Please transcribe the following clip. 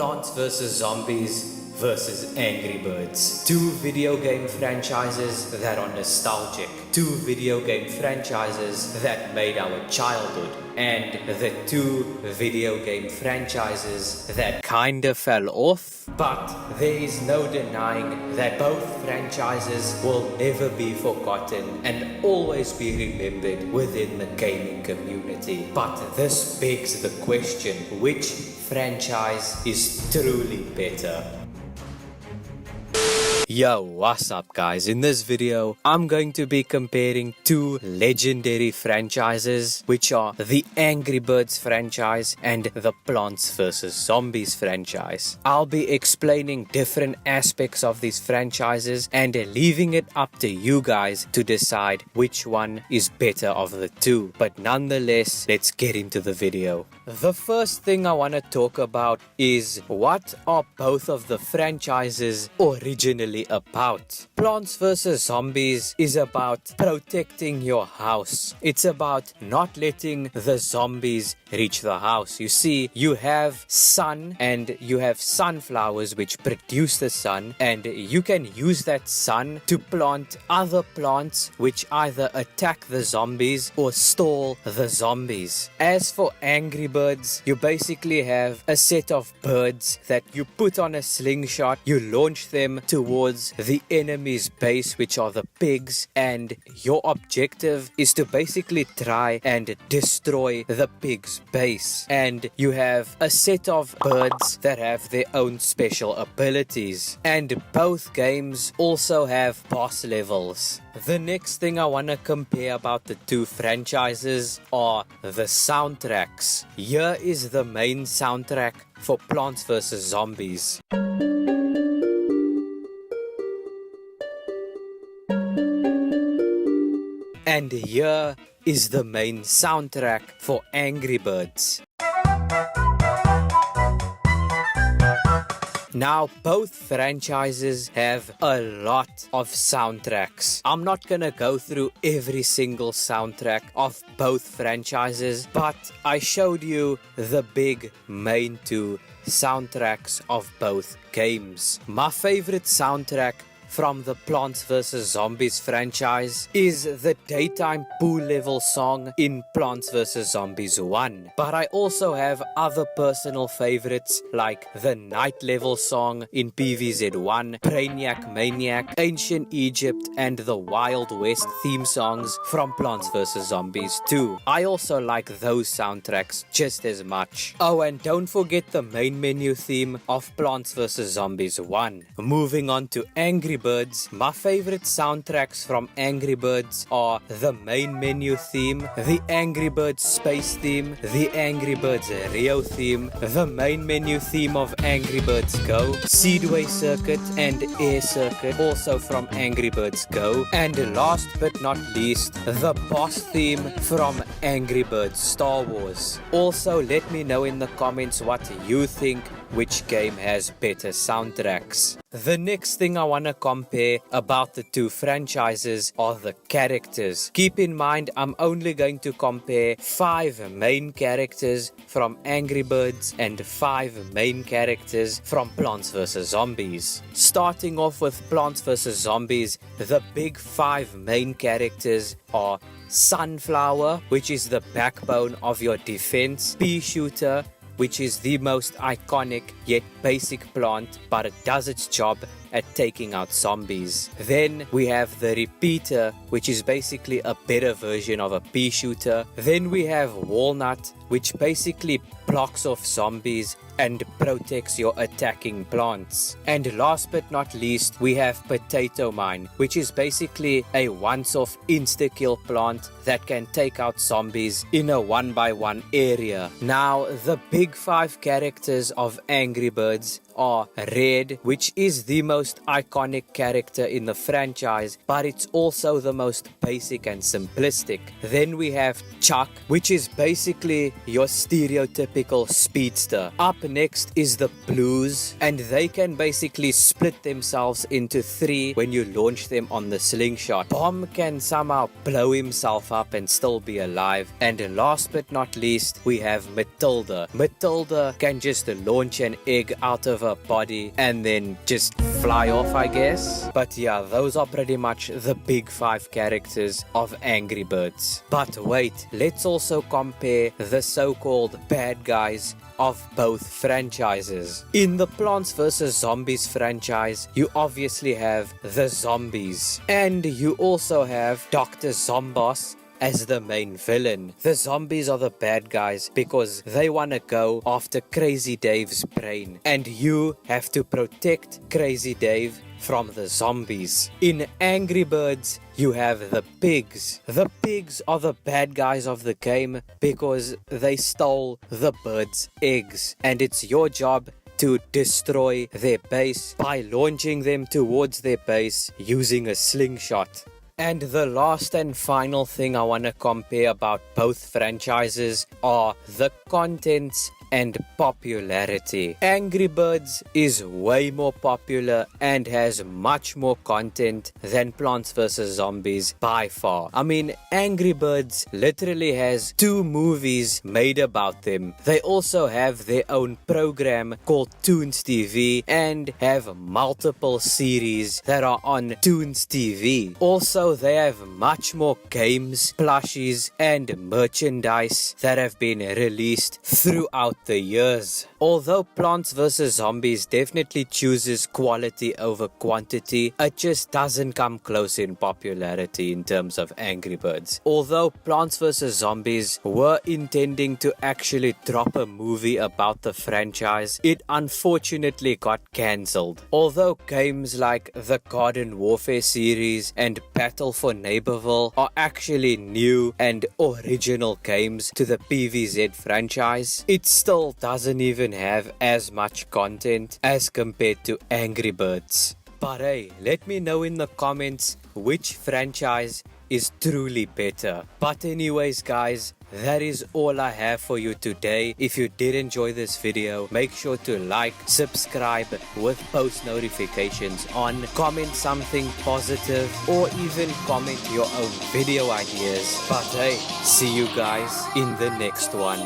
Plants vs. Zombies versus Angry Birds. Two video game franchises that are nostalgic. Two video game franchises that made our childhood. And the two video game franchises that kinda fell off. But there is no denying that both franchises will never be forgotten and always be remembered within the gaming community. But this begs the question, which franchise is truly better? Yo, what's up guys? In this video, I'm going to be comparing two legendary franchises, which are the Angry Birds franchise and the Plants vs. Zombies franchise. I'll be explaining different aspects of these franchises and leaving it up to you guys to decide which one is better of the two. But nonetheless, let's get into the video. The first thing I want to talk about is what are both of the franchises originally about. Plants vs. Zombies is about protecting your house. It's about not letting the zombies reach the house. You see, you have sun and you have sunflowers which produce the sun, and you can use that sun to plant other plants which either attack the zombies or stall the zombies. As for Angry Birds, you basically have a set of birds that you put on a slingshot, you launch them towards the enemy's base, which are the pigs, and your objective is to basically try and destroy the pigs' base. And you have a set of birds that have their own special abilities, and both games also have boss levels. The next thing I want to compare about the two franchises are the soundtracks. Here is the main soundtrack for Plants vs. Zombies. And here is the main soundtrack for Angry Birds. Now, both franchises have a lot of soundtracks. I'm not gonna go through every single soundtrack of both franchises, but I showed you the big main two soundtracks of both games. My favorite soundtrack from the Plants vs. Zombies franchise is the daytime pool level song in Plants vs. Zombies 1. But I also have other personal favorites like the night level song in PvZ 1, Brainiac Maniac, Ancient Egypt, and the Wild West theme songs from Plants vs. Zombies 2. I also like those soundtracks just as much. Oh, and don't forget the main menu theme of Plants vs. Zombies 1. Moving on to Angry Birds, my favorite soundtracks from Angry Birds are the main menu theme, the Angry Birds space theme, the Angry Birds Rio theme, the main menu theme of Angry Birds Go, Speedway Circuit and Air Circuit, also from Angry Birds Go, and last but not least, the boss theme from Angry Birds Star Wars. Also, let me know in the comments what you think, which game has better soundtracks. The next thing I want to compare about the two franchises are the characters. Keep in mind, I'm only going to compare 5 main characters from Angry Birds and 5 main characters from Plants vs. Zombies. Starting off with Plants vs. Zombies, the big 5 main characters are Sunflower, which is the backbone of your defense, Pea Shooter, which is the most iconic yet basic plant, but it does its job at taking out zombies. Then we have the Repeater, which is basically a better version of a pea shooter. Then we have Walnut, which basically blocks off zombies and protects your attacking plants. And last but not least, we have Potato Mine, which is basically a once-off insta-kill plant that can take out zombies in a 1-by-1 area. Now, the big 5 characters of Angry Birds are Red, which is the most iconic character in the franchise, but it's also the most basic and simplistic. Then we have Chuck, which is basically your stereotypical speedster. Up next is the Blues, and they can basically split themselves into 3 when you launch them on the slingshot. Bomb can somehow blow himself up and still be alive. And last but not least, we have Matilda. Matilda can just launch an egg out of her body and then just fly off, I guess. But yeah, those are pretty much the big 5 characters of Angry Birds. But wait, let's also compare the so-called bad guys of both franchises. In the Plants vs. Zombies franchise, you obviously have the zombies. And you also have Dr. Zomboss as the main villain. The zombies are the bad guys because they want to go after Crazy Dave's brain. And you have to protect Crazy Dave from the zombies. In Angry Birds, you have the pigs. The pigs are the bad guys of the game because they stole the birds' eggs. And it's your job to destroy their base by launching them towards their base using a slingshot. And the last and final thing I want to compare about both franchises are the contents and popularity. Angry Birds is way more popular and has much more content than Plants vs. Zombies by far. I mean, Angry Birds literally has 2 movies made about them. They also have their own program called Toons TV and have multiple series that are on Toons TV. Also, they have much more games, plushies and merchandise that have been released throughout the years. Although Plants vs. Zombies definitely chooses quality over quantity, it just doesn't come close in popularity in terms of Angry Birds. Although Plants vs. Zombies were intending to actually drop a movie about the franchise, it unfortunately got cancelled. Although games like the Garden Warfare series and Battle for Neighborville are actually new and original games to the PvZ franchise, it still doesn't even have as much content as compared to Angry Birds. But hey, let me know in the comments which franchise is truly better. But anyways guys, that is all I have for you today. If you did enjoy this video, make sure to like, subscribe with post notifications on, comment something positive or even comment your own video ideas. But hey, see you guys in the next one.